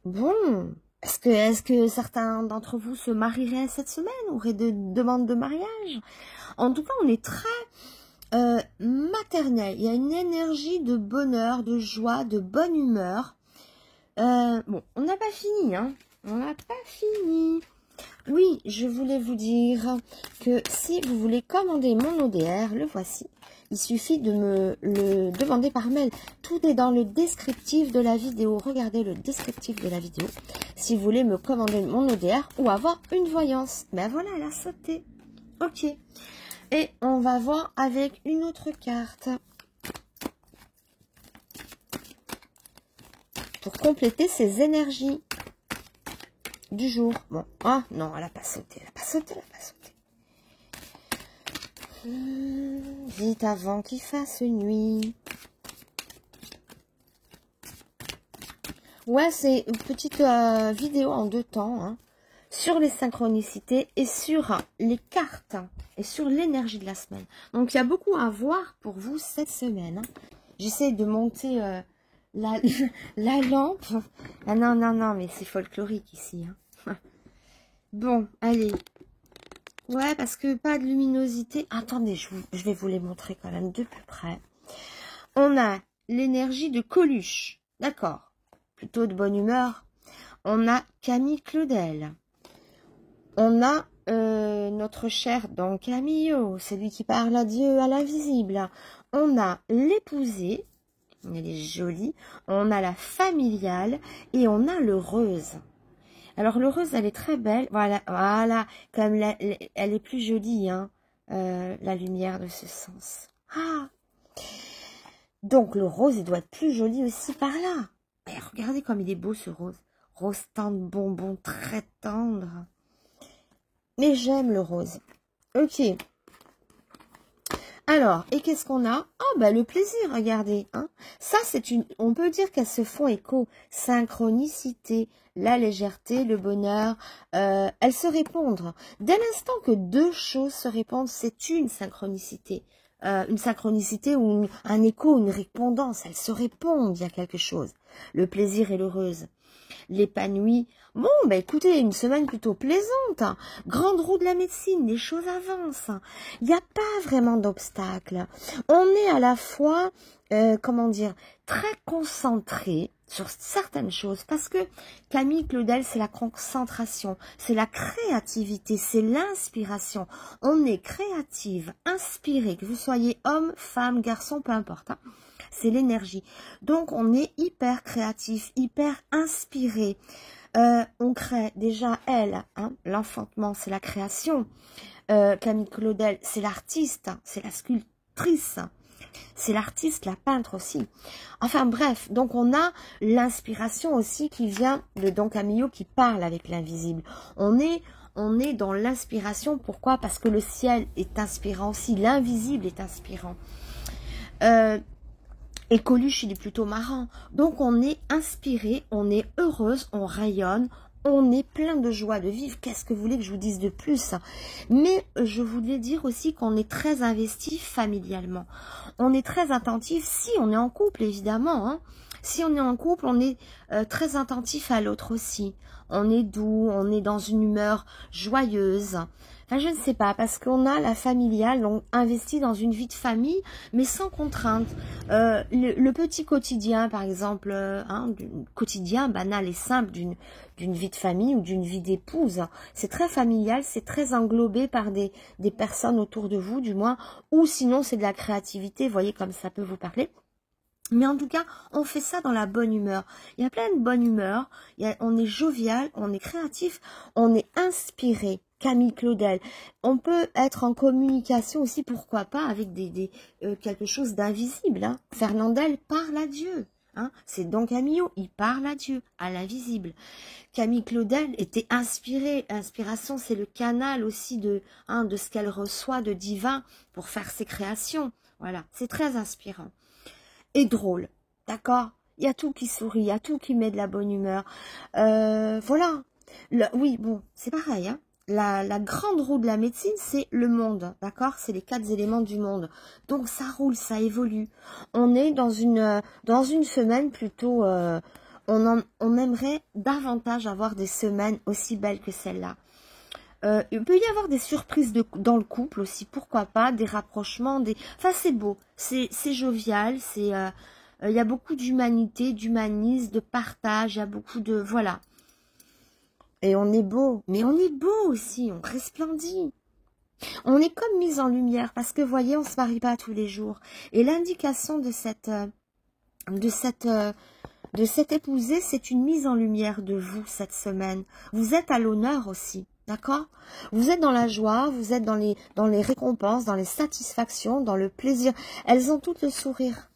Bon. Est-ce que certains d'entre vous se marieraient cette semaine? Auraient de demandes de mariage? En tout cas, on est très maternel. Il y a une énergie de bonheur, de joie, de bonne humeur. Bon, on n'a pas fini, hein. On n'a pas fini. Oui, je voulais vous dire que si vous voulez commander mon ODR, le voici. Il suffit de me le demander par mail. Tout est dans le descriptif de la vidéo. Regardez le descriptif de la vidéo. Si vous voulez me commander mon ODR ou avoir une voyance. Ben voilà, elle a sauté. Ok. Et on va voir avec une autre carte. Pour compléter ces énergies du jour. Bon, ah non, elle n'a pas sauté. Elle n'a pas sauté. Vite avant qu'il fasse nuit. Ouais, c'est une petite vidéo en 2 temps, hein, sur les synchronicités et sur les cartes et sur l'énergie de la semaine. Donc, il y a beaucoup à voir pour vous cette semaine. Hein. J'essaie de monter la lampe. Ah non, mais c'est folklorique ici. Hein. Bon, allez. Ouais, parce que pas de luminosité. Attendez, je vais vous les montrer quand même de plus près. On a l'énergie de Coluche. D'accord. Plutôt de bonne humeur. On a Camille Claudel. On a notre cher Don Camillo, celui qui parle à Dieu, à l'invisible. On a l'épousée. Elle est jolie. On a la familiale. Et on a l'heureuse. Alors, l'heureuse, elle est très belle. Voilà, comme elle est plus jolie, hein, la lumière de ce sens. Ah! Donc, le rose, il doit être plus joli aussi par là. Regardez comme il est beau ce rose. Rose tendre, bonbon, très tendre. Mais j'aime le rose. Ok. Alors, et qu'est-ce qu'on a? Oh, bah le plaisir, regardez. Hein. Ça, c'est une... On peut dire qu'elles se font écho. Synchronicité, la légèreté, le bonheur. Elles se répondent. Dès l'instant que deux choses se répondent, c'est une synchronicité. Une synchronicité ou un écho, une répondance. Elles se répondent, il y a quelque chose. Le plaisir et l'heureuse. L'épanoui. Bon, bah écoutez, une semaine plutôt plaisante. Hein. Grande roue de la médecine, les choses avancent. Il n'y a pas vraiment d'obstacles. On est à la fois, comment dire, très concentré sur certaines choses. Parce que Camille Claudel, c'est la concentration, c'est la créativité, c'est l'inspiration. On est créative, inspiré, que vous soyez homme, femme, garçon, peu importe. Hein. C'est l'énergie. Donc, on est hyper créatif, hyper inspiré. On crée déjà, elle, hein, l'enfantement, c'est la création. Camille Claudel, c'est l'artiste, c'est la sculptrice. C'est l'artiste, la peintre aussi. Enfin bref, donc on a l'inspiration aussi qui vient de Don Camillo qui parle avec l'invisible. On est dans l'inspiration. Pourquoi? Parce que le ciel est inspirant aussi. L'invisible est inspirant. Et Coluche, il est plutôt marrant. Donc, on est inspiré, on est heureuse, on rayonne, on est plein de joie de vivre. Qu'est-ce que vous voulez que je vous dise de plus? Mais je voulais dire aussi qu'on est très investi familialement. On est très attentif, si on est en couple, évidemment. Hein. Si on est en couple, on est très attentif à l'autre aussi. On est doux, on est dans une humeur joyeuse. Enfin, je ne sais pas, parce qu'on a la familiale, donc investi dans une vie de famille, mais sans contrainte. Le petit quotidien, par exemple, quotidien banal et simple d'une vie de famille ou d'une vie d'épouse, c'est très familial, c'est très englobé par des personnes autour de vous, du moins, ou sinon c'est de la créativité, vous voyez comme ça peut vous parler. Mais en tout cas, on fait ça dans la bonne humeur. Il y a plein de bonne humeur, on est jovial, on est créatif, on est inspiré. Camille Claudel. On peut être en communication aussi, pourquoi pas, avec quelque chose d'invisible. Hein. Fernandel parle à Dieu. Hein. C'est Don Camillo, il parle à Dieu, à l'invisible. Camille Claudel était inspirée. L'inspiration, c'est le canal aussi de ce qu'elle reçoit de divin pour faire ses créations. Voilà, c'est très inspirant. Et drôle, d'accord? Il y a tout qui sourit, il y a tout qui met de la bonne humeur. Voilà. Oui, bon, c'est pareil, hein. La grande roue de la médecine, c'est le monde, d'accord? C'est les 4 éléments du monde. Donc, ça roule, ça évolue. On est dans une semaine plutôt... on aimerait davantage avoir des semaines aussi belles que celle-là. Il peut y avoir des surprises dans le couple aussi, pourquoi pas, des rapprochements, enfin, c'est beau, c'est jovial, il y a beaucoup d'humanité, d'humanisme, de partage, il y a beaucoup de... Voilà. Et on est beau, mais on est beau aussi, on resplendit. On est comme mis en lumière, parce que, vous voyez, on ne se marie pas tous les jours. Et l'indication de cette épousée, c'est une mise en lumière de vous cette semaine. Vous êtes à l'honneur aussi, d'accord? Vous êtes dans la joie, vous êtes dans les récompenses, dans les satisfactions, dans le plaisir. Elles ont toutes le sourire.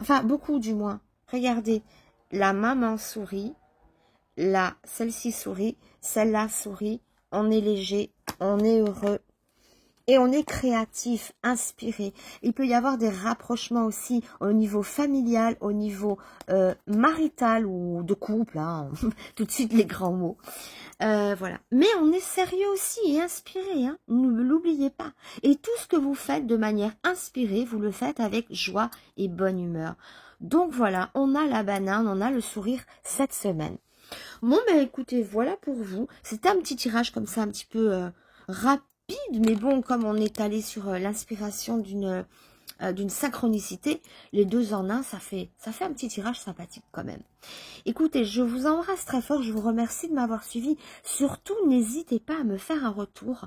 Enfin, beaucoup du moins. Regardez, la maman sourit. Là, celle-ci sourit, celle-là sourit, on est léger, on est heureux et on est créatif, inspiré. Il peut y avoir des rapprochements aussi au niveau familial, au niveau marital ou de couple, hein. Tout de suite les grands mots. Voilà. Mais on est sérieux aussi et inspiré, hein. Ne l'oubliez pas. Et tout ce que vous faites de manière inspirée, vous le faites avec joie et bonne humeur. Donc voilà, on a la banane, on a le sourire cette semaine. Bon, ben écoutez, voilà pour vous. C'était un petit tirage comme ça, un petit peu rapide, mais bon, comme on est allé sur l'inspiration d'une synchronicité, les deux en un, ça fait un petit tirage sympathique quand même. Écoutez, je vous embrasse très fort, je vous remercie de m'avoir suivi. Surtout, n'hésitez pas à me faire un retour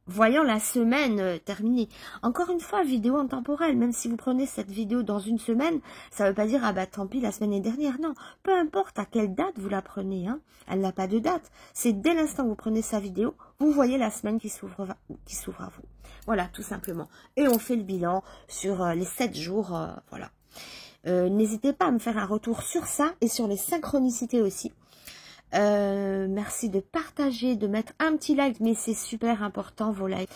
voyant la semaine terminée. Encore une fois, vidéo intemporelle, même si vous prenez cette vidéo dans une semaine, ça ne veut pas dire, ah bah tant pis, la semaine est dernière. Non, peu importe à quelle date vous la prenez, hein, elle n'a pas de date. C'est dès l'instant que vous prenez sa vidéo, vous voyez la semaine qui s'ouvre à vous. Voilà, tout simplement. Et on fait le bilan sur les 7 jours, voilà. N'hésitez pas à me faire un retour sur ça et sur les synchronicités aussi. Merci de partager, de mettre un petit like, mais c'est super important vos likes.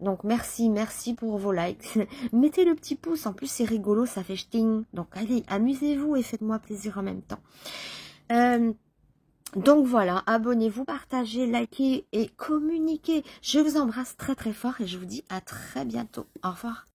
Donc merci pour vos likes. Mettez le petit pouce, en plus c'est rigolo, ça fait ch'ting. Donc allez, amusez-vous et faites-moi plaisir en même temps. Donc voilà, abonnez-vous, partagez, likez et communiquez. Je vous embrasse très très fort et je vous dis à très bientôt. Au revoir.